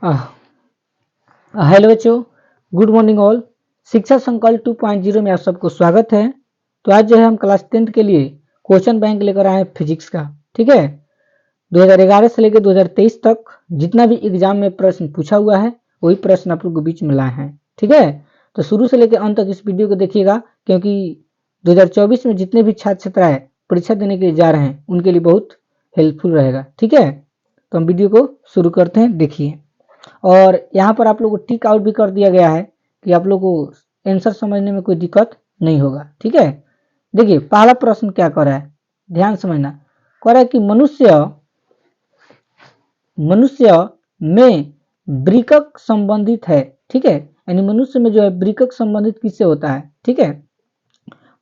Hello बच्चों, good morning all. शिक्षा संकल्प 2.0 में आप सबको स्वागत है। तो आज जो है हम क्लास 10th के लिए क्वेश्चन बैंक लेकर आए हैं फिजिक्स का। ठीक है, 2011 से लेकर 2023 तक जितना भी एग्जाम में प्रश्न पूछा हुआ है वही प्रश्न आप लोग के बीच में लाए हैं। ठीक है, तो शुरू से लेकर अंत तक इस वीडियो को देखिएगा, क्योंकि 2024 में जितने भी छात्र छात्राएं परीक्षा देने के लिए जा रहे हैं उनके लिए बहुत हेल्पफुल रहेगा। ठीक है, तो हम वीडियो को शुरू करते हैं। देखिए, और यहाँ पर आप लोग को टिक आउट भी कर दिया गया है कि आप लोग को आंसर समझने में कोई दिक्कत नहीं होगा। ठीक है, देखिए पहला प्रश्न क्या कर रहा है, ध्यान समझना। कह रहा है कि मनुष्य में वृकक संबंधित है। ठीक है, यानी मनुष्य में जो है वृकक संबंधित किससे होता है? ठीक है,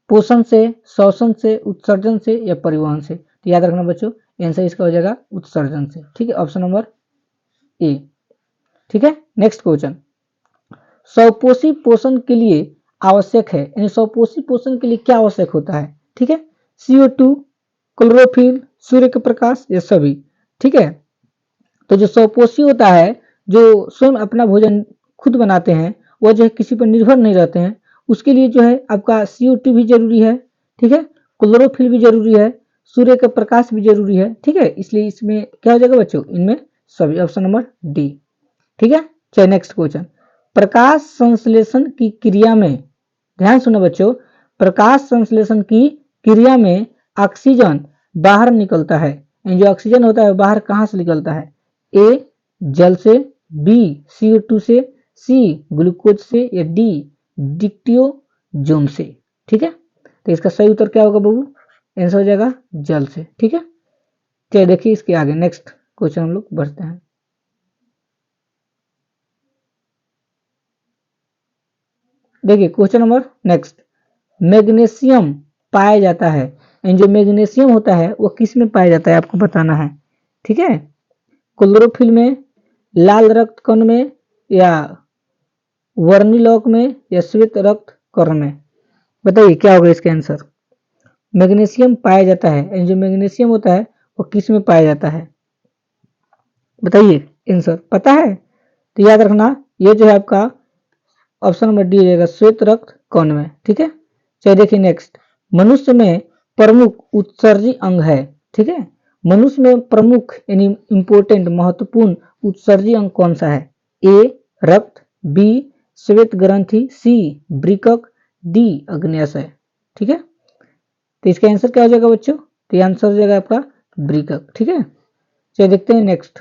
पोषण से, शोषण से, उत्सर्जन से या परिवहन से। तो याद रखना बच्चों, आंसर इसका हो जाएगा उत्सर्जन से। ठीक है, ऑप्शन नंबर ए। ठीक है, नेक्स्ट क्वेश्चन। स्वपोषी पोषण के लिए आवश्यक है, यानी स्वपोषी पोषण के लिए क्या आवश्यक होता है? ठीक है, CO2, क्लोरोफिल, सूर्य के प्रकाश, या सभी। ठीक है, तो जो स्वपोषी होता है, जो स्वयं अपना भोजन खुद बनाते हैं, वह जो है किसी पर निर्भर नहीं रहते हैं, उसके लिए जो है आपका CO2 भी जरूरी है। ठीक है, क्लोरोफिल भी जरूरी है, सूर्य का प्रकाश भी जरूरी है। ठीक है, इसलिए इसमें क्या हो जाएगा बच्चों, इनमें सभी, ऑप्शन नंबर डी। ठीक है, चलिए नेक्स्ट क्वेश्चन। प्रकाश संश्लेषण की क्रिया में, ध्यान सुनो बच्चों, प्रकाश संश्लेषण की क्रिया में ऑक्सीजन बाहर निकलता है, जो ऑक्सीजन होता है बाहर कहां से निकलता है? ए जल से, बी CO2 से, सी ग्लूकोज से, या डी डिक्टियोजोम से। ठीक है, तो इसका सही उत्तर क्या होगा बाबू? आंसर हो जाएगा जल से। ठीक है, चलिए देखिए इसके आगे नेक्स्ट क्वेश्चन हम लोग बढ़ते हैं। देखिए क्वेश्चन नंबर नेक्स्ट। मैग्नीशियम पाया जाता है, जो मैग्नीशियम होता है वो किस में पाया जाता है आपको बताना है। ठीक है, क्लोरोफिल में, लाल रक्त कण में, या वर्णिलोक में, या श्वेत रक्त कण में। बताइए क्या होगा इसका आंसर। मैग्नीशियम पाया जाता है, जो मैग्नीशियम होता है वो किस में पाया जाता है? बताइए, आंसर पता है तो याद रखना, ये जो है आपका ऑप्शन नंबर डी हो जाएगा, श्वेत रक्त कण में। ठीक है, चलिए देखिए नेक्स्ट। मनुष्य में प्रमुख उत्सर्जी अंग है। ठीक है, मनुष्य में प्रमुख यानी इंपोर्टेंट महत्वपूर्ण उत्सर्जी अंग कौन सा है? ए रक्त, बी श्वेत ग्रंथि, सी वृकक, डी अग्न्याशय। ठीक है, तो इसका आंसर क्या हो जाएगा बच्चों? तो आंसर हो जाएगा आपका वृकक। ठीक है, चलिए देखते हैं नेक्स्ट।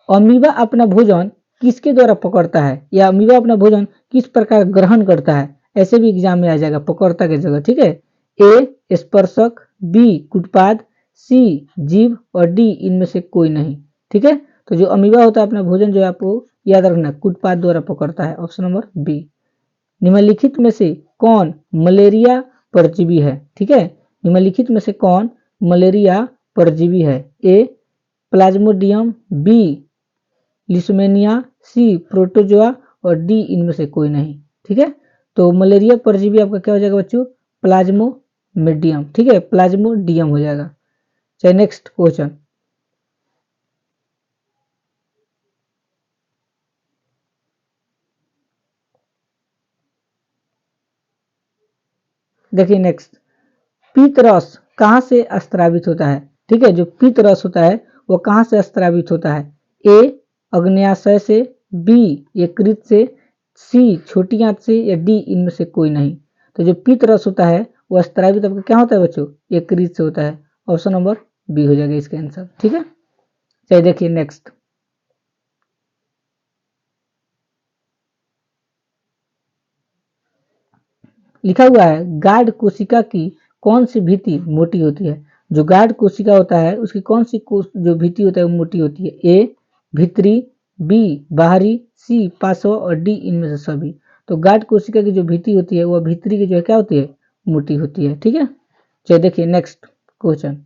अमीबा अपना भोजन किसके द्वारा पकड़ता है, या अमीबा अपना भोजन किस प्रकार ग्रहण करता है? ऐसे भी एग्जाम में आ जाएगा पकड़ता की जगह। ठीक है, ए स्पर्शक, बी कुटपाद, सी जीव, और डी इनमें से कोई नहीं। ठीक है, तो जो अमीबा होता है अपना भोजन जो है आपको याद रखना कुटपाद द्वारा पकड़ता है, ऑप्शन नंबर बी। निम्नलिखित में से कौन मलेरिया परजीवी है? ठीक है, निम्नलिखित में से कौन मलेरिया परजीवी है? ए प्लाज्मोडियम, बी लिस्मेनिया, सी प्रोटोजोआ, और डी इनमें से कोई नहीं। ठीक है, तो मलेरिया परजीवी आपका क्या हो जाएगा बच्चों? प्लाज्मोमिडियम। ठीक है, प्लाज्मोडियम हो जाएगा। चलिए नेक्स्ट क्वेश्चन। देखिए नेक्स्ट। पीत रस कहाँ से स्त्रावित होता है? ठीक है, जो पीत रस होता है वो कहाँ से स्त्रावित होता है? ए अग्न्याशय से, बी यकृत से, सी छोटी आंत से, या डी इनमें से कोई नहीं। तो जो पीत रस होता है वो स्त्रावित आपका क्या होता है बच्चों? यकृत से होता है, ऑप्शन नंबर बी हो जाएगा इसका आंसर। ठीक है, चलिए देखिए नेक्स्ट। लिखा हुआ है गार्ड कोशिका की कौन सी भित्ति मोटी होती है? जो गार्ड कोशिका होता है उसकी कौन सी जो भित्ति होता है वो मोटी होती है? ए भीतरी, बी बाहरी, सी पार्श्व, और डी इनमें से सभी। तो गार्ड कोशिका की जो भित्ति होती है वह भीतरी की जो है क्या होती है? मोटी होती है। ठीक है, चलिए देखिए नेक्स्ट क्वेश्चन।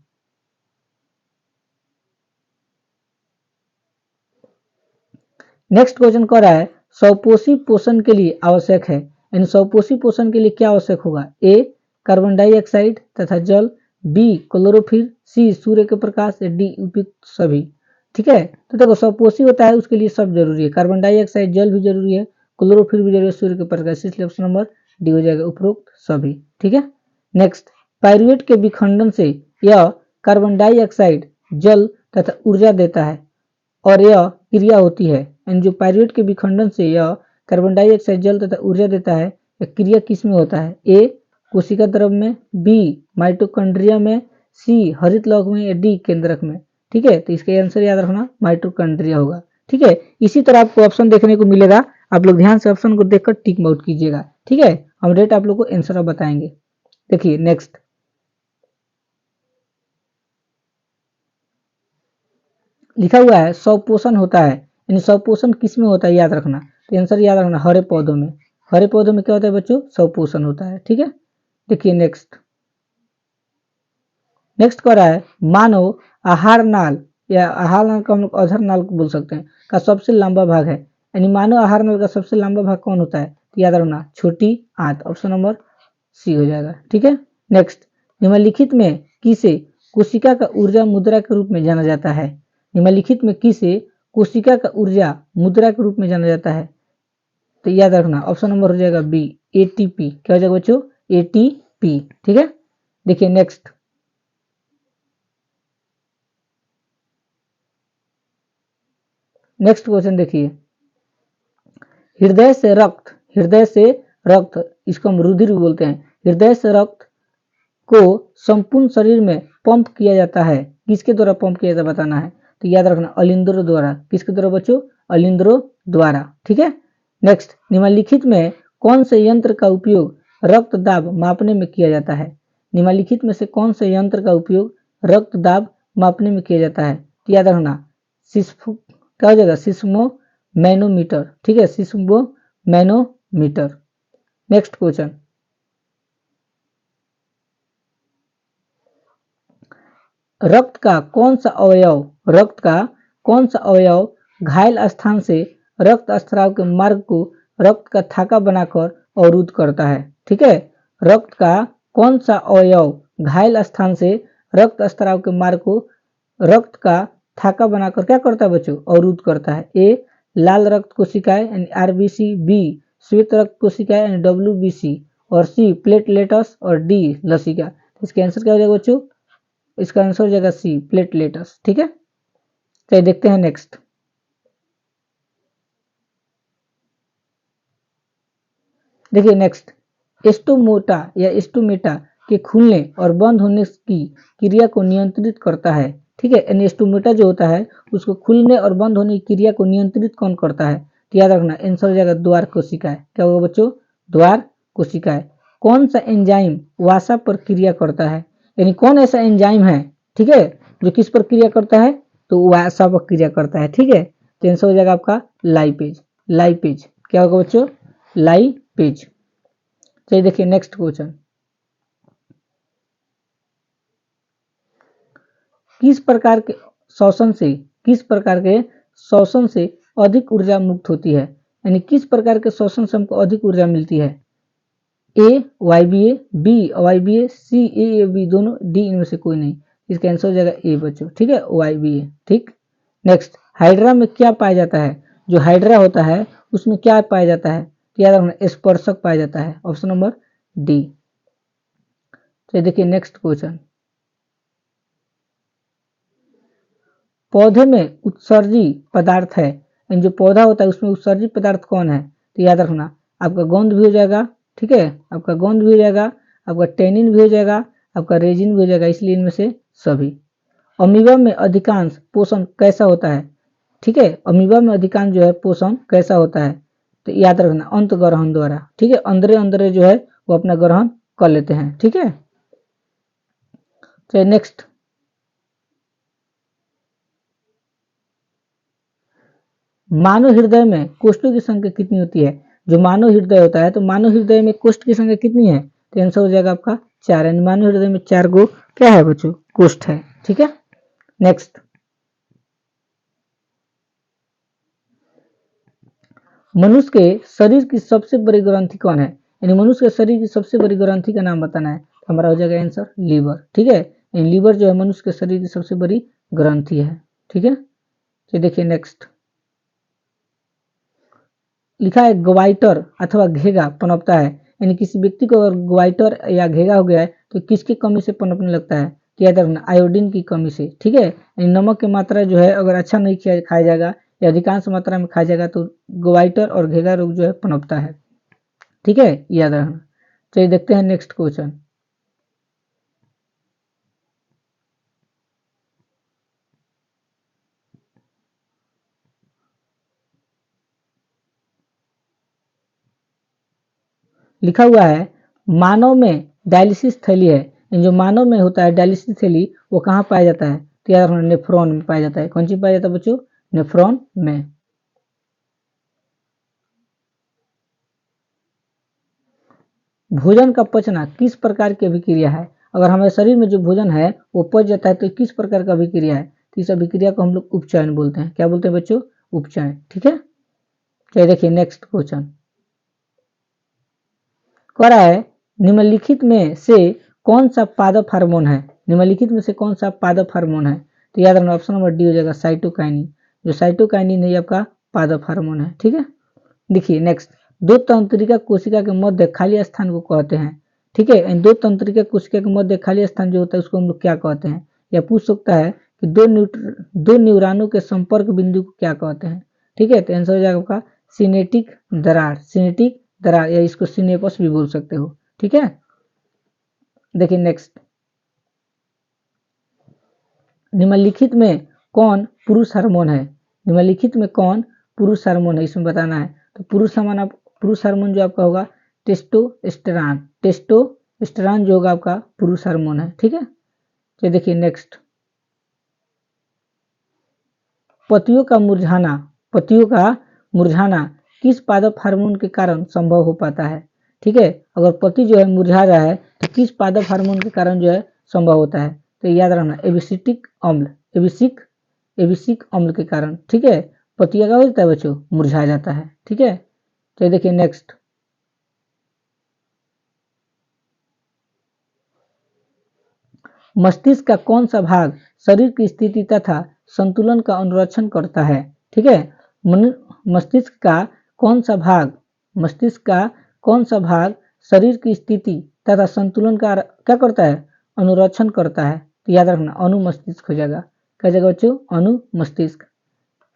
नेक्स्ट क्वेश्चन कह रहा है स्वपोषी पोषण के लिए आवश्यक है, यानी स्वपोषी पोषण के लिए क्या आवश्यक होगा? ए कार्बन डाइऑक्साइड तथा जल, बी क्लोरोफिल, सी सूर्य के प्रकाश, या डी उपयुक्त सभी। ठीक है, तो देखो स्वपोषी होता है उसके लिए सब जरूरी है, कार्बन डाइऑक्साइड, जल भी जरूरी है, क्लोरोफिल भी जरूरी है, सूर्य के प्रकाश, इसलिए ऑप्शन नंबर डी हो जाएगा उपरोक्त सभी। ठीक है, नेक्स्ट, पायरुवेट के विखंडन से यह कार्बन डाइऑक्साइड, जल तथा ऊर्जा देता है और यह क्रिया होती है। एंड जो पायरुवेट के विखंडन से यह कार्बन डाइऑक्साइड, जल तथा ऊर्जा देता है, यह क्रिया किस में होता है? ए कोशिका द्रव में, बी माइटोकॉन्ड्रिया में, सी हरित लौह में, या डी केंद्रक में। ठीक है, तो इसका आंसर याद रखना माइटोकॉन्ड्रिया होगा। ठीक है, इसी तरह आपको ऑप्शन देखने को मिलेगा, आप लोग ध्यान से ऑप्शन को देखकर टिक माउट कीजिएगा। ठीक है, हम रेट आप लोग को आंसर बताएंगे। देखिए नेक्स्ट, लिखा हुआ है स्वपोषण होता है, यानी स्वपोषण किस में होता है याद रखना, तो आंसर याद रखना हरे पौधों में। हरे पौधों में क्या होता है बच्चों? स्वपोषण होता है। ठीक है, देखिए नेक्स्ट, नेक्स्ट कह रहा है मानव आहार नाल, या आहार नाल का हम लोग अधर नाल बोल सकते हैं, का सबसे लंबा भाग है, यानी मानव आहार नाल का सबसे लंबा भाग कौन होता है? तो याद रखना छोटी आंत, ऑप्शन नंबर सी हो जाएगा। ठीक है, नेक्स्ट, निम्नलिखित में किसे कोशिका का ऊर्जा मुद्रा के रूप में जाना जाता है? निम्नलिखित में किसे कोशिका का ऊर्जा मुद्रा के रूप में जाना जाता है? तो याद रखना ऑप्शन नंबर हो जाएगा बी, एटीपी। क्या हो जाएगा बच्चों? एटीपी। ठीक है, देखिए नेक्स्ट, नेक्स्ट क्वेश्चन देखिए, हृदय से रक्त, हृदय से रक्त, इसको हम रुधिर भी बोलते हैं, हृदय से रक्त को संपूर्ण शरीर में पंप किया जाता है, किसके द्वारा पंप किया जाता है बताना है, तो याद रखना अलिंद्रों द्वारा। किसके द्वारा बच्चों? अलिंद्रों द्वारा। ठीक है, नेक्स्ट, निम्नलिखित में कौन से यंत्र का उपयोग रक्त दाब मापने में किया जाता है? निम्नलिखित में से कौन से यंत्र का उपयोग रक्त दाब मापने में किया जाता है? तो याद रखना क्या हो जाएगा? Seismo manometer. ठीक है, सिस्मो मैनोमीटर। नेक्स्ट क्वेश्चन, रक्त का कौन सा अवयव, रक्त का कौन सा अवयव घायल स्थान से रक्त स्राव के मार्ग को रक्त का थाका बनाकर अवरुद्ध करता है? ठीक है, रक्त का कौन सा अवयव घायल स्थान से रक्त स्राव के मार्ग को रक्त का थाका बनाकर क्या करता है बच्चों? अवरुद्ध करता है। ए लाल रक्त कोशिकाएं यानी आरबीसी, बी श्वेत रक्त कोशिकाएं यानी डब्ल्यूबीसी, और सी प्लेटलेटस, और डी लसिका। इसका आंसर क्या हो जाएगा बच्चों? इसका आंसर हो जाएगा सी प्लेटलेटस। ठीक है, चलिए देखते हैं नेक्स्ट, देखिए नेक्स्ट, एस्टोमोटा या एस्टोमेटा के खुलने और बंद होने की क्रिया को नियंत्रित करता है। ठीक है, यानी एस्टोमेटा जो होता है उसको खुलने और बंद होने की क्रिया को नियंत्रित कौन करता है? तो याद रखना आंसर हो जाएगा द्वार कोशिकाएं। क्या होगा बच्चों? द्वार कोशिकाएं। कौन सा एंजाइम वासा पर क्रिया करता है? यानी कौन ऐसा एंजाइम है, ठीक है, जो किस पर क्रिया करता है? तो वासा पर क्रिया करता है। ठीक है, तो आंसर हो जाएगा आपका लाइपेज। लाइपेज क्या होगा बच्चों? लाइपेज। चलिए देखिए नेक्स्ट क्वेश्चन, किस प्रकार के शोषण से, किस प्रकार के शोषण से अधिक ऊर्जा मुक्त होती है? यानी किस प्रकार के शोषण से हमको अधिक ऊर्जा मिलती है? ए वाईबीए, बी वाईबीए, सी ए बी दोनों, डी इनमें से कोई नहीं। इसका आंसर हो जाएगा ए बच्चों। ठीक है, वाईबीए। ठीक, नेक्स्ट, हाइड्रा में क्या पाया जाता है? जो हाइड्रा होता है उसमें क्या पाया जाता है? तो याद रखना स्पर्शक पाया जाता है, ऑप्शन नंबर डी। चलिए देखिए नेक्स्ट क्वेश्चन, पौधे में उत्सर्जी पदार्थ है, यानी जो पौधा होता है उसमें उत्सर्जी पदार्थ कौन है? तो याद रखना आपका गोंद भी हो जाएगा। ठीक है, आपका गोंद भी हो जाएगा, आपका टेनिन भी हो जाएगा, आपका रेजिन भी हो जाएगा, इसलिए इनमें से सभी। अमीबा में अधिकांश पोषण कैसा होता है? ठीक है, अमीबा में अधिकांश जो है पोषण कैसा होता है? तो याद रखना अंत ग्रहण द्वारा। ठीक है, अंदरे अंदरे जो है वो अपना ग्रहण कर लेते हैं। ठीक है, चलिए नेक्स्ट, मानव हृदय में कोष्ठों की संख्या कितनी होती है? जो मानव हृदय होता है, तो मानव हृदय में कोष्ठ की संख्या कितनी है? तो आंसर हो जाएगा आपका 4, यानी मानव हृदय में 4 गो क्या है बच्चों? कोष्ठ है। ठीक है, नेक्स्ट, मनुष्य के शरीर की सबसे बड़ी ग्रंथि कौन है? यानी मनुष्य के शरीर की सबसे बड़ी ग्रंथि का नाम बताना है, तो हमारा हो जाएगा आंसर लीवर। ठीक है, लीवर जो है मनुष्य के शरीर की सबसे बड़ी ग्रंथि है। ठीक है, तो देखिए नेक्स्ट लिखा है ग्वाइटर अथवा घेगा पनपता है, यानी किसी व्यक्ति को अगर ग्वाइटर या घेगा हो गया है तो किसकी कमी से पनपने लगता है, तो याद रखना आयोडीन की कमी से। ठीक है, यानी नमक की मात्रा जो है अगर अच्छा नहीं खाया जाएगा या अधिकांश मात्रा में खाया जाएगा तो ग्वाइटर और घेगा रोग जो है पनपता है। ठीक है, याद रखना। चलिए देखते हैं नेक्स्ट क्वेश्चन। लिखा हुआ है मानव में डायलिसिस थैली है, जो मानव में होता है डायलिसिस थैली वो कहाँ पाया जाता है, तो याद रखना नेफ्रॉन में पाया जाता है। कौन सी पाया जाता है बच्चों, नेफ्रॉन में। भोजन का पचना किस प्रकार की अभिक्रिया है, अगर हमारे शरीर में जो भोजन है वो पच जाता है तो किस प्रकार का अभिक्रिया है, तो इस अभिक्रिया को हम लोग उपचयन बोलते हैं। क्या बोलते हैं बच्चों, उपचयन। ठीक है, चलिए देखिए नेक्स्ट क्वेश्चन। कह रहा है निम्नलिखित में से कौन सा पादप हार्मोन है, निम्नलिखित में से कौन सा पादप हार्मोन है, तो याद रखना ऑप्शन नंबर डी हो जाएगा साइटोकाइनिन। जो साइटोकाइनिन है आपका पादप हार्मोन है। ठीक है, देखिए नेक्स्ट दो तंत्रिका कोशिका के मध्य खाली स्थान को कहते हैं। ठीक है, दो तंत्रिका कोशिका के मध्य खाली स्थान जो होता है उसको हम लोग क्या कहते हैं, या पूछ सकता है कि दो न्यूरॉनों के संपर्क बिंदु को क्या कहते हैं। ठीक है, तो आंसर हो जाएगा आपका सिनेटिक दरार, सिनेटिक दरार, या इसको सिनेपस भी बोल सकते हो। ठीक है, देखिए नेक्स्ट निम्नलिखित में कौन पुरुष हार्मोन है, निम्नलिखित में कौन पुरुष हार्मोन है इसमें बताना है। तो पुरुष हार्मोन जो आपका होगा टेस्टोस्टेरॉन, टेस्टोस्टेरॉन जो होगा आपका पुरुष हार्मोन है। ठीक है, तो देखिए नेक्स्ट पतियों का मुरझाना किस पादप हार्मोन के कारण संभव हो पाता है। ठीक है, अगर पति जो है मुरझा रहा है तो किस पादप हार्मोन के कारण जो है संभव होता है, तो याद रखना एबिसिटिक अम्ल, एबिसिक अम्ल के कारण। ठीक है, पतिया क्या होता है बच्चों, मुरझा जाता है। ठीक है, तो देखिए नेक्स्ट मस्तिष्क का कौन सा भाग शरीर की स्थिति तथा संतुलन का अनुरक्षण करता है। ठीक है, मस्तिष्क का कौन सा भाग, मस्तिष्क का कौन सा भाग शरीर की स्थिति तथा संतुलन का क्या करता है, अनुरक्षण करता है, तो याद रखना अनुमस्तिष्क हो जाएगा। क्या जगह बच्चों, अनुमस्तिष्क।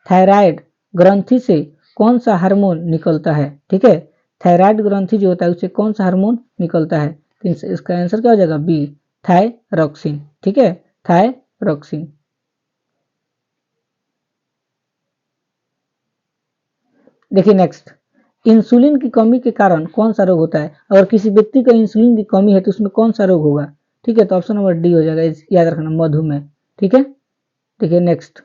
थायराइड ग्रंथि से कौन सा हार्मोन निकलता है। ठीक है, थायराइड ग्रंथि जो होता है उससे कौन सा हार्मोन निकलता है, तो इसका आंसर क्या हो जाएगा, बी थायरॉक्सिन। ठीक है, थायरॉक्सिन। देखिए नेक्स्ट इंसुलिन की कमी के कारण कौन सा रोग होता है, अगर किसी व्यक्ति को इंसुलिन की कमी है तो उसमें कौन सा रोग होगा। ठीक है, तो ऑप्शन नंबर डी हो जाएगा, याद रखना मधुमेह। ठीक है, देखिए नेक्स्ट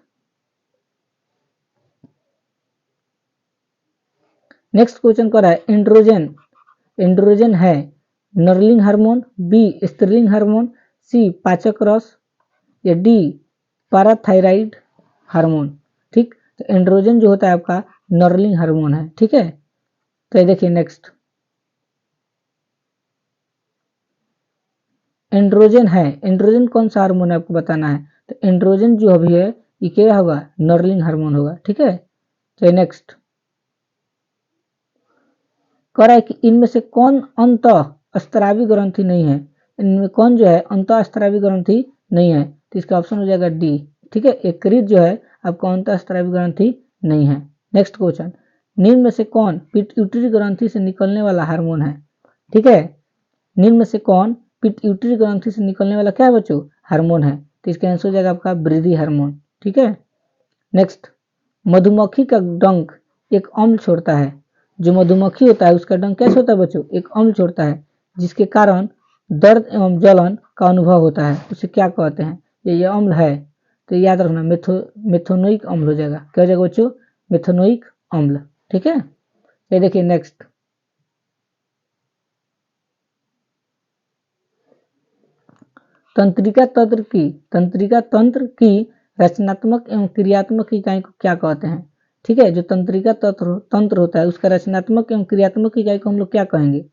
क्वेश्चन कर रहा है एंड्रोजन है नर्लिंग हार्मोन, बी स्त्रीलिंग हार्मोन, सी पाचक रस, या डी पैराथायराइड हार्मोन। ठीक, तो एंड्रोजन जो होता है आपका नर्लिंग हार्मोन है। ठीक है, तो देखिए नेक्स्ट एंड्रोजन कौन सा हार्मोन है आपको बताना है, तो एंड्रोजन जो अभी है ये क्या होगा, नर्लिंग हार्मोन होगा। ठीक है, तो नेक्स्ट कह रहा है कि इनमें से कौन अंत स्त्रावी ग्रंथि नहीं है, इनमें कौन जो है अंत स्त्रावी ग्रंथि नहीं है, तो इसका ऑप्शन हो जाएगा डी। ठीक है, यकृत जो है आपको अंत स्त्रावी ग्रंथि नहीं है। नेक्स्ट क्वेश्चन निम्न में से कौन पिट्यूटरी ग्रंथि से निकलने वाला हार्मोन है। ठीक है, निम्न में से कौन पिट्यूटरी ग्रंथि से निकलने वाला क्या है बच्चों, हार्मोन है, तो इसका आंसर हो जाएगा आपका वृद्धि हार्मोन। ठीक है, नेक्स्ट मधुमक्खी का डंक एक अम्ल छोड़ता है, जो मधुमक्खी होता है उसका डंक कैसे होता है बच्चों, एक अम्ल छोड़ता है, जिसके कारण दर्द एवं जलन का अनुभव होता है, उसे क्या कहते हैं, ये अम्ल है, तो याद रखना मेथोनोइक अम्ल हो जाएगा। क्या हो जाएगा बच्चों, मेथोनोइक अम्ल। ठीक है, ये देखिए नेक्स्ट तंत्रिका तंत्र की रचनात्मक एवं क्रियात्मक इकाई को क्या कहते हैं। ठीक है, जो तंत्रिका तंत्र होता है उसका रचनात्मक एवं क्रियात्मक इकाई को हम लोग क्या कहेंगे,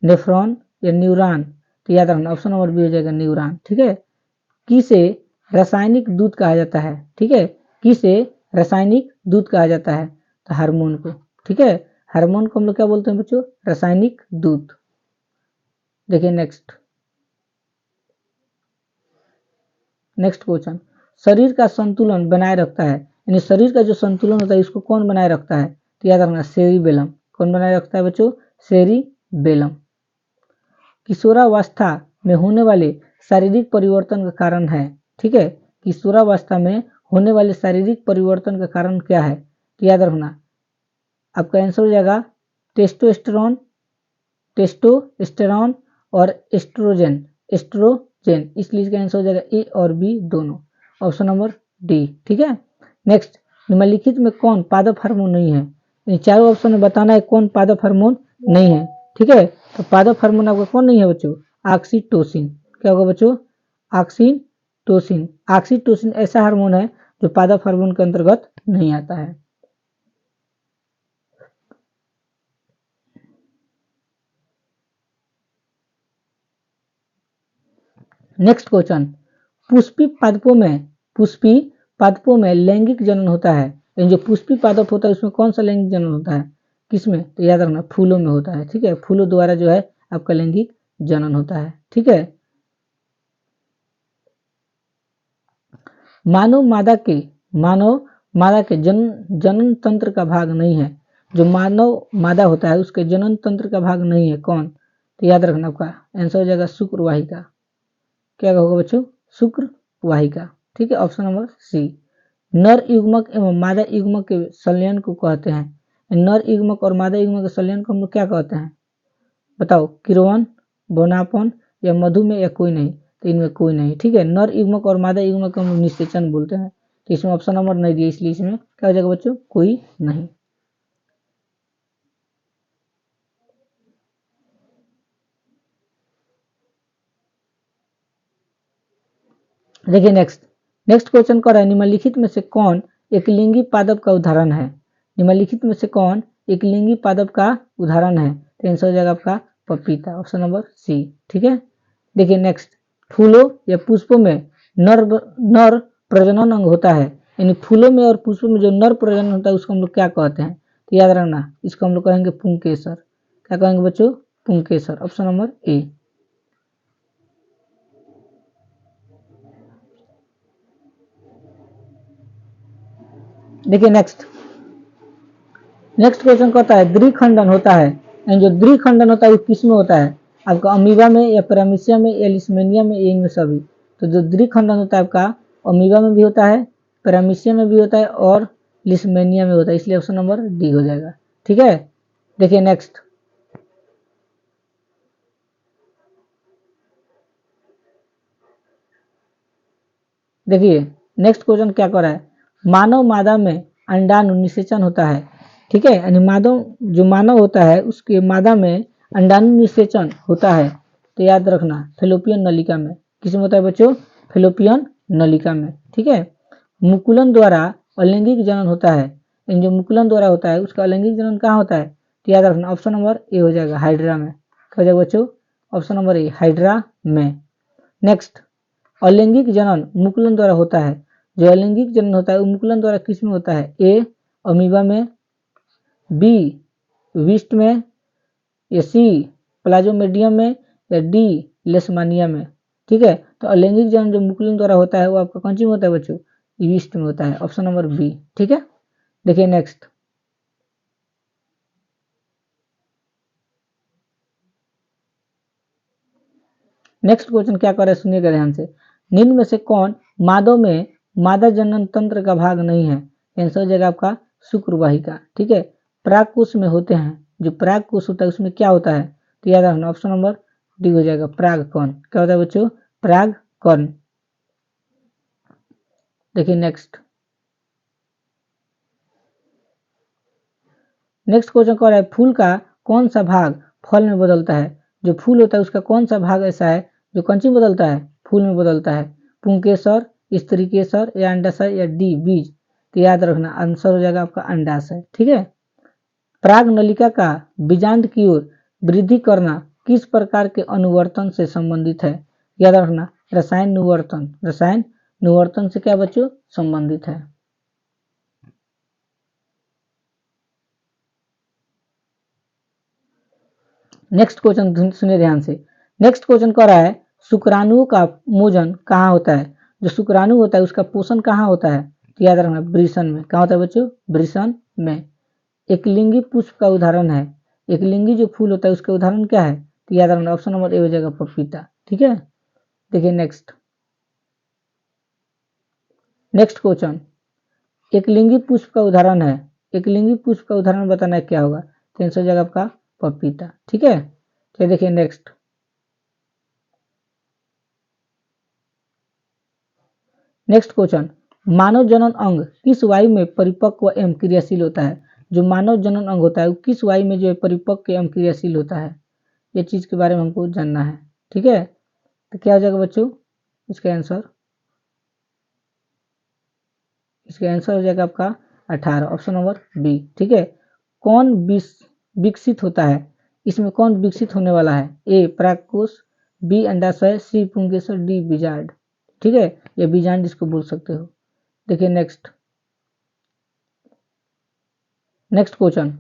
नेफ्रॉन या न्यूरॉन, तो याद रखना ऑप्शन नंबर बी हो जाएगा न्यूरॉन। ठीक है, किसे रासायनिक दूध कहा जाता है, ठीक है, किसे रासायनिक दूध कहा जाता है, तो हार्मोन को, ठीक है, हार्मोन को हम लोग क्या बोलते हैं बच्चों, रासायनिक दूध। देखिए नेक्स्ट क्वेश्चन, शरीर का संतुलन बनाए रखता है, यानी शरीर का जो संतुलन होता है इसको कौन बनाए रखता है, तो याद रखना सेरिबेलम। कौन बनाए रखता है बच्चों, सेरिबेलम। किशोरावस्था में होने वाले शारीरिक परिवर्तन का कारण है, ठीक है, किशोरावस्था में होने वाले शारीरिक परिवर्तन का कारण क्या है, तो याद रखना आपका आंसर हो जाएगा टेस्टोस्टेरोन, टेस्टोस्टेरोन और एस्ट्रोजन, इसलिए इसका आंसर हो जाएगा ए और बी दोनों, ऑप्शन नंबर डी, ठीक है। नेक्स्ट, निम्नलिखित में कौन पादप हार्मोन नहीं है, इन चारों ऑप्शन में बताना है कौन पादप हार्मोन नहीं है, ठीक है। तो पादप हार्मोन आपका कौन नहीं है बच्चों, ऑक्सीटोसिन। क्या होगा बच्चों, ऑक्सीटोसिन। ऑक्सीटोसिन ऐसा हार्मोन है जो पादप हार्मोन के अंतर्गत नहीं आता है। नेक्स्ट क्वेश्चन, पुष्पी पादपों में लैंगिक जनन होता है, यानी जो पुष्पी पादप होता है उसमें कौन सा लैंगिक जनन होता है, किसमें, तो याद रखना फूलों में होता है, ठीक है, फूलों द्वारा जो है आपका लैंगिक जनन होता है, ठीक है। मानव मादा के जनन तंत्र का भाग नहीं है, जो मानव मादा होता है उसके जनन तंत्र का भाग नहीं है, कौन, तो याद रखना आपका आंसर हो जाएगा शुक्रवाहिका। क्या होगा बच्चों, शुक्र वाहिका, ठीक है, ऑप्शन नंबर सी। नर युग्मक एवं मादा युग्मक के संलयन को कहते हैं, नर युग्मक और मादा युग्मक के संलयन को हम लोग क्या कहते हैं, बताओ, किण्वन, बोनापन या मधुमेह या कोई नहीं, तो इनमें कोई नहीं, ठीक है। नर युग्मक और मादा युग्मक को हम निषेचन बोलते हैं, तो इसमें ऑप्शन नंबर नहीं दिया, इसलिए इसमें क्या हो जाएगा बच्चों, कोई नहीं। देखिए नेक्स्ट क्वेश्चन कर रहा है, निम्नलिखित में से कौन एक लिंगी पादप का उदाहरण है, निम्नलिखित में से कौन एक लिंगी पादप का उदाहरण है, तो आंसर हो जाएगा आपका पपीता, ऑप्शन नंबर सी, ठीक है। देखिए नेक्स्ट, फूलों या पुष्पों में नर प्रजनन अंग होता है, यानी फूलों में और पुष्पों में जो नर प्रजनन होता है उसको हम लोग क्या कहते हैं, तो याद रखना इसको हम लोग कहेंगे पुंकेसर। क्या कहेंगे बच्चों, पुंकेसर, ऑप्शन नंबर ए। देखिए नेक्स्ट क्वेश्चन कहता है, द्विखंडन होता है, यानी जो द्विखंडन होता है वो किस में होता है, आपका अमीबा में या पैरामीशिया में या लिस्मेनिया में, इनमें सभी। तो जो द्विखंडन होता है आपका अमीबा में भी होता है, पैरामीशिया में भी होता है और लिस्मेनिया में होता है, इसलिए ऑप्शन नंबर डी हो जाएगा, ठीक है। देखिए नेक्स्ट क्वेश्चन क्या कर रहा है, मानव मादा में अंडाणु निषेचन होता है, ठीक है, यानी जो मानव होता है उसके मादा में अंडाणु निषेचन होता है, तो याद रखना फेलोपियन नलिका में, किसमें होता है बच्चों, फेलोपियन नलिका में, ठीक है। मुकुलन द्वारा अलैंगिक जनन होता है, इन जो मुकुलन द्वारा होता है उसका अलैंगिक जनन कहाँ होता है, तो याद रखना ऑप्शन नंबर ए हो जाएगा, हाइड्रा में। क्या हो जाएगा बच्चों, ऑप्शन नंबर ए, हाइड्रा में। नेक्स्ट, अलैंगिक जनन मुकुलन द्वारा होता है, जो अलैंगिक जनन होता है वो मुकुलन द्वारा किस में होता है, ए अमीबा में, बी विस्ट में, या सी प्लाज्मोडियम में, या डी लेशमानिया में, ठीक है। तो अलैंगिक जनन जो मुकुलन द्वारा होता है वो आपका कौन सी में होता है बच्चों, ईस्ट में होता है, ऑप्शन नंबर बी, ठीक है। देखिए नेक्स्ट क्वेश्चन क्या कर रहे हैं, सुनिएगा ध्यान से, निम्न में से कौन मादों में मादा जनन तंत्र का भाग नहीं है, आंसर हो जाएगा आपका शुक्रवाहिका, ठीक है। परागकोश में होते हैं, जो परागकोश होता है उसमें क्या होता है, तो याद रखना ऑप्शन नंबर डी हो जाएगा, परागकण। क्या होता है बच्चों, परागकण। देखिए नेक्स्ट क्वेश्चन कह रहा है, फूल का कौन सा भाग फल में बदलता है, जो फूल होता है उसका कौन सा भाग ऐसा है जो कौन सी बदलता है, फूल में बदलता है, पुंकेसर, स्त्रीकेसर या अंडाशय या डी बीज, तो याद रखना आंसर हो जाएगा आपका अंडाशय, ठीक है। पराग नलिका का बीजांड की ओर वृद्धि करना किस प्रकार के अनुवर्तन से संबंधित है, याद रखना रसायन निवर्तन, रसायन निवर्तन से क्या बच्चों संबंधित है। नेक्स्ट क्वेश्चन सुनिए ध्यान से। नेक्स्ट क्वेश्चन कह रहा है शुक्राणुओं का मोजन कहाँ होता है। जो शुक्राणु होता है उसका पोषण कहाँ होता है, तो याद रखना वृषण में। कहाँ होता है बच्चों, वृषण में। एकलिंगी पुष्प का उदाहरण है, एकलिंगी जो फूल होता है उसका उदाहरण क्या है, तो याद रखना ऑप्शन नंबर ए हो जाएगा पपीता। ठीक है, देखिए नेक्स्ट। नेक्स्ट क्वेश्चन, एकलिंगी पुष्प का उदाहरण है, एकलिंगी पुष्प का उदाहरण बताना है क्या होगा, तो आंसर हो जाएगा आपका पपीता। ठीक है, तो देखिए नेक्स्ट। नेक्स्ट क्वेश्चन, मानव जनन अंग किस वायु में परिपक्व एवं क्रियाशील होता है। जो मानव जनन अंग होता है वो किस वायु में जो है परिपक्व एवं क्रियाशील होता है, ये चीज के बारे में हमको जानना है। ठीक है, तो क्या हो जाएगा बच्चों इसका आंसर, इसका आंसर हो जाएगा आपका 18, ऑप्शन नंबर बी। ठीक है, कौन विकसित होता है, इसमें कौन विकसित होने वाला है, ए परागकोश, बी अंडाशय, सी पुंकेसर, डी बीजांड। ठीक है, या बीजांड जिसको बोल सकते हो। देखिए next. Next question,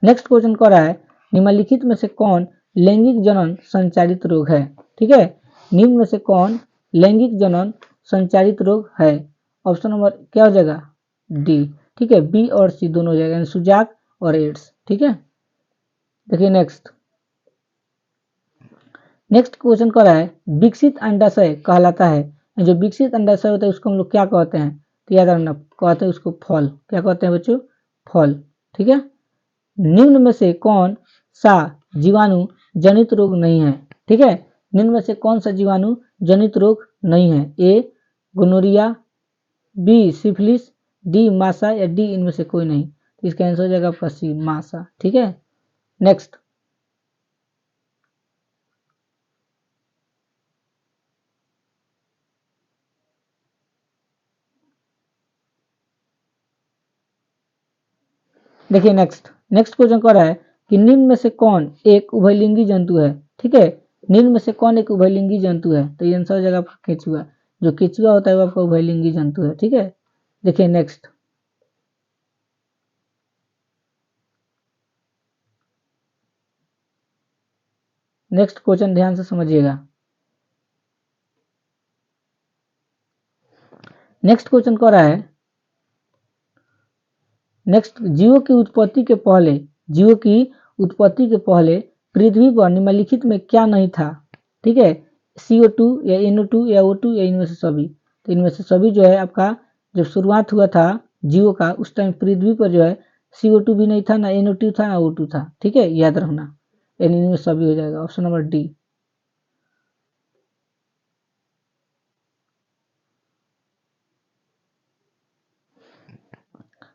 next question कह रहा है निम्नलिखित में से कौन लैंगिक जनन संचारित रोग है। ठीक है, निम्न में से कौन लैंगिक जनन संचारित रोग है, ऑप्शन नंबर क्या हो जाएगा डी। ठीक है, बी और सी दोनों हो जाएगा, सुजाक और एड्स। ठीक है, देखिए नेक्स्ट। नेक्स्ट क्वेश्चन कह रहा है विकसित अंडाशय कहलाता है, जो विकसित अंडाशय होता है उसको हम लोग क्या कहते हैं, तो याद रखना कहते हैं उसको फल। क्या कहते हैं बच्चों, फल। ठीक है, निम्न में से कौन सा जीवाणु जनित रोग नहीं है। ठीक है, निम्न में से कौन सा जीवाणु जनित रोग नहीं है, ए गोनोरिया, बी सिफिलिस, डी मासा, या डी इनमें से कोई नहीं। तो इसका आंसर हो जाएगा आपका सी मासा। ठीक है, नेक्स्ट। देखिए नेक्स्ट। नेक्स्ट क्वेश्चन कह रहा है कि निम्न में से कौन एक उभयलिंगी जंतु है। ठीक है, निम्न में से कौन एक उभयलिंगी जंतु है, तो ये आंसर हो जाएगा आपका केचुआ। जो केचुआ होता है वो आपका उभयलिंगी जंतु है। ठीक है, देखिए नेक्स्ट। नेक्स्ट क्वेश्चन ध्यान से समझिएगा। नेक्स्ट क्वेश्चन कह रहा है नेक्स्ट, जीवों की उत्पत्ति के पहले, जीवों की उत्पत्ति के पहले पृथ्वी पर निम्नलिखित में क्या नहीं था। ठीक है, CO2 या NO2 या O2 या इनमें से सभी। तो इनमें से सभी जो है आपका जब शुरुआत हुआ था जीवों का उस टाइम पृथ्वी पर जो है CO2 भी नहीं था, ना NO2 था, ना O2 था। ठीक है, याद रखना, यानी इनमें सभी हो जाएगा, ऑप्शन नंबर डी।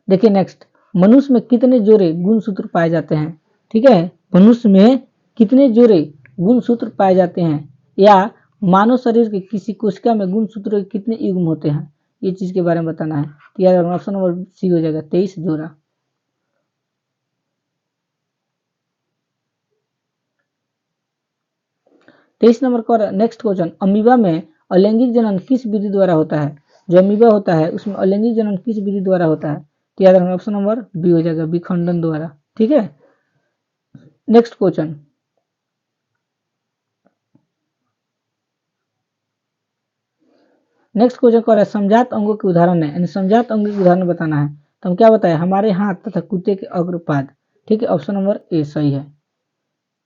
देखिए नेक्स्ट, मनुष्य में कितने जोड़े गुणसूत्र पाए जाते हैं। ठीक है, मनुष्य में कितने जोड़े गुणसूत्र पाए जाते हैं, या मानव शरीर के किसी कोशिका में गुणसूत्रों के कितने युग्म होते हैं, ये चीज के बारे में बताना है। तो यार ऑप्शन नंबर सी हो जाएगा 23 जोड़ा। तेईस नंबर का नेक्स्ट क्वेश्चन, अमीबा में अलैंगिक जनन किस विधि द्वारा होता है। जो अमीबा होता है उसमें अलैंगिक जनन किस विधि द्वारा होता है, तो याद रखना ऑप्शन नंबर बी हो जाएगा विखंडन द्वारा। ठीक है, नेक्स्ट क्वेश्चन। नेक्स्ट क्वेश्चन कह रहा है समझात अंगों के उदाहरण है, यानी समझात अंगों के उदाहरण बताना है। तो हम क्या बताए, हमारे हाथ तथा कुत्ते के अग्रपाद। ठीक है, ऑप्शन नंबर ए सही है।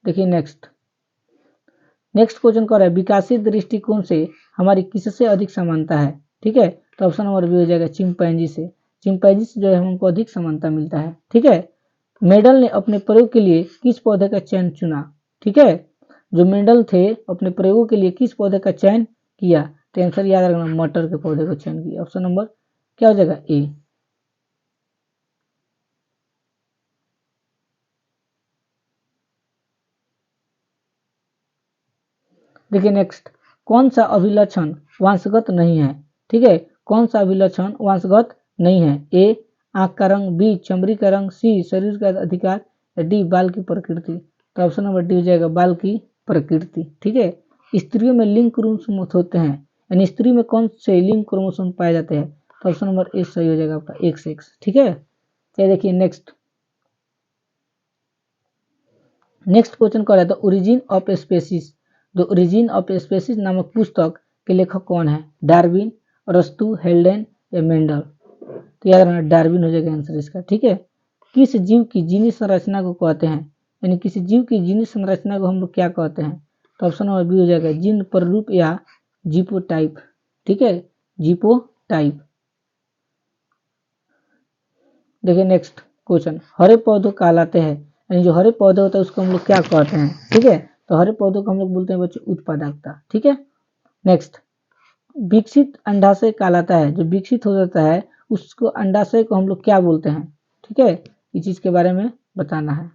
देखिए नेक्स्ट। नेक्स्ट क्वेश्चन कह रहा है विकासीय दृष्टिकोण से हमारी किससे अधिक समानता है। ठीक है, तो ऑप्शन नंबर बी हो जाएगा चिंपैंजी से। चिंपैंजी से जो है हमको अधिक समानता मिलता है। ठीक है, मेंडल ने अपने प्रयोग के लिए किस पौधे का चयन चुना। ठीक है, जो मेंडल थे अपने प्रयोगों के लिए किस पौधे का चयन किया, तो आंसर याद रखना मटर के पौधे का चयन किया, ऑप्शन नंबर क्या हो जाएगा ए। देखिए नेक्स्ट, कौन सा अभिलक्षण वंशगत नहीं है। ठीक है, कौन सा अभिलक्षण वंशगत नहीं है, ए आंख का रंग, बी चमड़ी का रंग, सी शरीर का अधिकार, या डी बाल की प्रकृति। तो ऑप्शन नंबर डी हो जाएगा बाल की प्रकृति। ठीक है, स्त्रियों में लिंग क्रोमोसोम होते हैं, यानी स्त्री में कौन से लिंग क्रोमोसोम पाए जाते हैं? तो ऑप्शन नंबर ए सही हो जाएगा आपका XX। ठीक है, चलिए देखिए नेक्स्ट क्वेश्चन कह रहा है the origin of species. The origin of species नामक पुस्तक के लेखक कौन है? डार्विन, अरस्तु, हेल्डेन या मेंडल? तो याद रखना डार्विन हो जाएगा आंसर इसका। ठीक है, किस जीव की जीनी संरचना को कहते हैं? यानी किसी जीव की जीनी संरचना को हम लोग क्या कहते हैं? तो ऑप्शन नंबर बी हो जाएगा जीन प्ररूप या जीपोटाइप। ठीक है, जीपोटाइप। देखिए नेक्स्ट क्वेश्चन, हरे पौधे कहलाते हैं, यानी जो हरे पौधे होता है उसको हम लोग क्या कहते हैं? ठीक है, तो हरे पौधों को हम लोग बोलते हैं बच्चों उत्पादकता। ठीक है, नेक्स्ट विकसित अंडाशय कहलाता है, जो विकसित हो जाता है उसको अंडाशय को हम लोग क्या बोलते हैं? ठीक है, इस चीज के बारे में बताना है।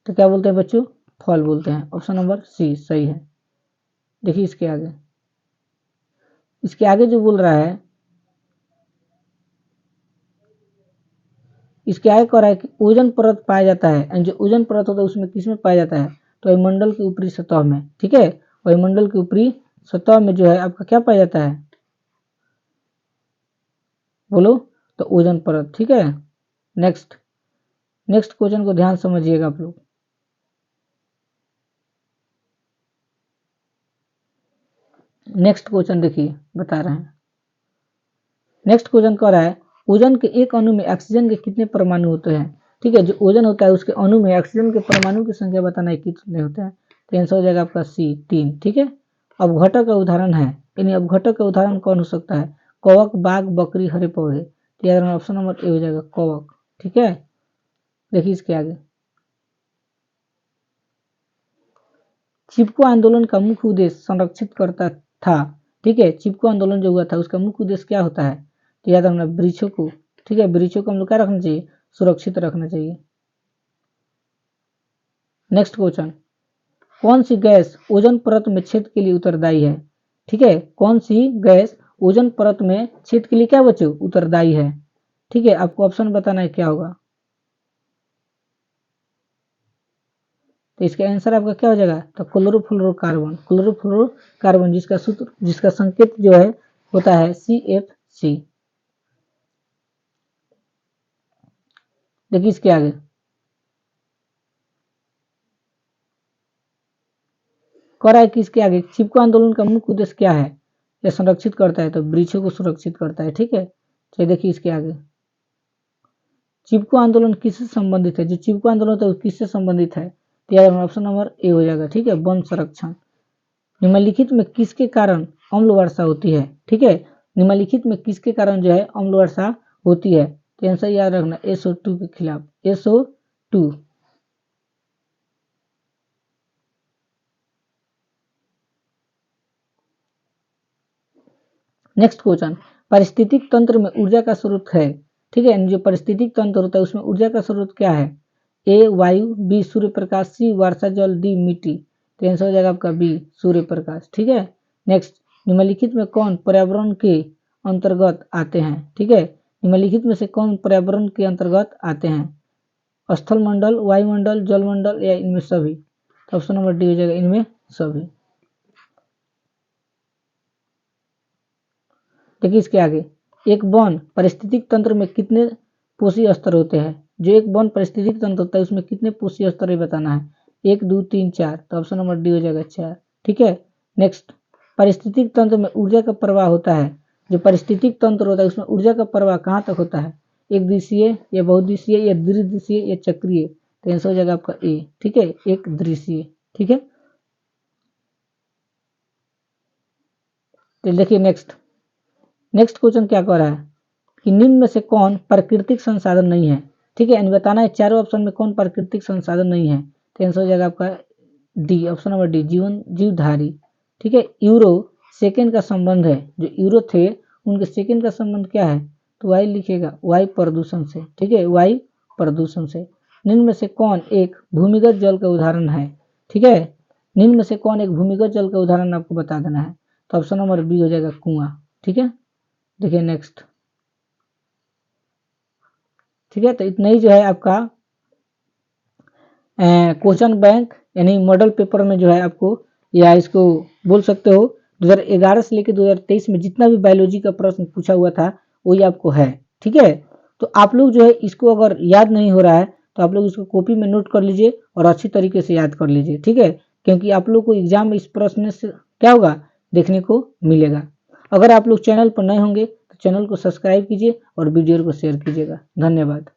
तो क्या बोलते हैं बच्चों? फल बोलते हैं। ऑप्शन नंबर सी सही है। देखिए इसके आगे जो बोल रहा है, इसके आगे कह रहा है कि ओजोन परत पाया जाता है, एंड जो ओजोन परत होता है उसमें किसमें पाया जाता है? तो वायुमंडल की ऊपरी सतह में। ठीक है, वायुमंडल की ऊपरी सतह में जो है आपका क्या पाया जाता है? बोलो, तो ओजोन परत। ठीक है, नेक्स्ट क्वेश्चन को ध्यान समझिएगा आप लोग। नेक्स्ट क्वेश्चन देखिए बता रहे हैं। नेक्स्ट क्वेश्चन कह रहा है ओजोन के एक अणु में ऑक्सीजन के कितने परमाणु होते हैं? ठीक है, जो ओजोन होता है उसके अणु में ऑक्सीजन के परमाणु की संख्या बताना है कितने होते हैं? तो आंसर हो जाएगा आपका सी 3। ठीक है, अवघटक का उदाहरण है, यानी अवघटक का उदाहरण कौन हो सकता है? कवक, बाघ, बकरी, हरे पौधे। तो याद रखना ऑप्शन नंबर ए हो जाएगा कवक। ठीक है, देखिए इसके आगे चिपको आंदोलन का मुख्य उद्देश्य संरक्षित करता था। ठीक है, चिपको आंदोलन जो हुआ था उसका मुख्य उद्देश्य क्या होता है? तो याद रखना वृक्षों को, ठीक है, वृक्षों को हम लोग क्या रखना चाहिए? सुरक्षित रखना चाहिए। नेक्स्ट क्वेश्चन, कौन सी गैस ओजोन परत में छेद के लिए उत्तरदायी है? ठीक है, कौन सी गैस ओजोन परत में छेद के लिए क्या बच्चों? उत्तरदायी है। ठीक है, आपको ऑप्शन बताना है क्या होगा। तो इसका आंसर आपका क्या हो जाएगा? तो क्लोरोफ्लोरोकार्बन, जिसका सूत्र, जिसका संकेत जो है होता है CFC। देखिए इसके आगे कह रहा है कि इसके आगे चिपको आंदोलन का मुख्य उद्देश्य क्या है? यह संरक्षित करता है, तो वृक्षों को सुरक्षित करता है। ठीक है, चलिए देखिए इसके आगे चिपको आंदोलन किससे संबंधित है? जो चिपको आंदोलन होता है किससे संबंधित है? तो यार ऑप्शन नंबर ए हो जाएगा। ठीक है, वन संरक्षण। निम्नलिखित में किसके कारण अम्ल वर्षा होती है? ठीक है, निम्नलिखित में किसके कारण जो है अम्ल वर्षा होती है? तो आंसर याद रखना SO2 के खिलाफ, SO2। नेक्स्ट क्वेश्चन, पारिस्थितिक तंत्र में ऊर्जा का स्रोत है। ठीक है, जो पारिस्थितिक तंत्र होता है उसमें ऊर्जा का स्रोत क्या है? ए वायु, बी सूर्य प्रकाश, सी वर्षा जल, डी मिट्टी। तो आंसर हो जाएगा आपका बी सूर्य प्रकाश। ठीक है, नेक्स्ट निम्नलिखित में कौन पर्यावरण के अंतर्गत आते हैं? ठीक है, निम्नलिखित में से कौन पर्यावरण के अंतर्गत आते हैं? स्थल मंडल, वायुमंडल, जलमंडल या इनमें सभी? तो ऑप्शन नंबर डी हो जाएगा इनमें सभी। देखिए इसके आगे एक वन पारिस्थितिक तंत्र में कितने पोषी स्तर होते हैं? जो एक वन पारिस्थितिक तंत्र होता है उसमें कितने पोषी स्तर है बताना है। 1 2 3 4, तो ऑप्शन नंबर डी हो जाएगा 4। ठीक है, नेक्स्ट पारिस्थितिक तंत्र में ऊर्जा का प्रवाह होता है। जो पारिस्थितिक तंत्र होता है उसमें ऊर्जा का प्रवाह कहाँ तक होता है? एक दिशीय या बहुदिशीय या द्विदिशीय या चक्रीय? तो आंसर हो जाएगा आपका ए। ठीक है, एक दृश्य। ठीक है, तो देखिए नेक्स्ट क्वेश्चन क्या कह रहा है कि निम्न में से कौन प्राकृतिक संसाधन नहीं है? ठीक है, बताना है चारों ऑप्शन में कौन प्राकृतिक संसाधन नहीं है। तो आंसर हो जाएगा आपका डी, ऑप्शन नंबर डी, जीवधारी। ठीक है, यूरो सेकेंड का संबंध है, जो यूरो थे उनके सेकेंड का संबंध क्या है? तो वायु लिखिएगा, वायु प्रदूषण से। ठीक है, वायु प्रदूषण से। निम्न में से कौन एक भूमिगत जल का उदाहरण है? ठीक है, निम्न में से कौन एक भूमिगत जल का उदाहरण आपको बता देना है। तो ऑप्शन नंबर बी हो जाएगा कुआं। ठीक है, देखिए नेक्स्ट। ठीक है, तो इतना ही जो है आपका क्वेश्चन बैंक यानी मॉडल पेपर में जो है आपको, या इसको बोल सकते हो 2011 से लेकर 2023 में जितना भी बायोलॉजी का प्रश्न पूछा हुआ था वही आपको है। ठीक है, तो आप लोग जो है इसको अगर याद नहीं हो रहा है तो आप लोग इसको कॉपी में नोट कर लीजिए और अच्छी तरीके से याद कर लीजिए। ठीक है, क्योंकि आप लोग को एग्जाम में इस प्रश्न से क्या होगा देखने को मिलेगा। अगर आप लोग चैनल पर नए होंगे तो चैनल को सब्सक्राइब कीजिए और वीडियो को शेयर कीजिएगा। धन्यवाद।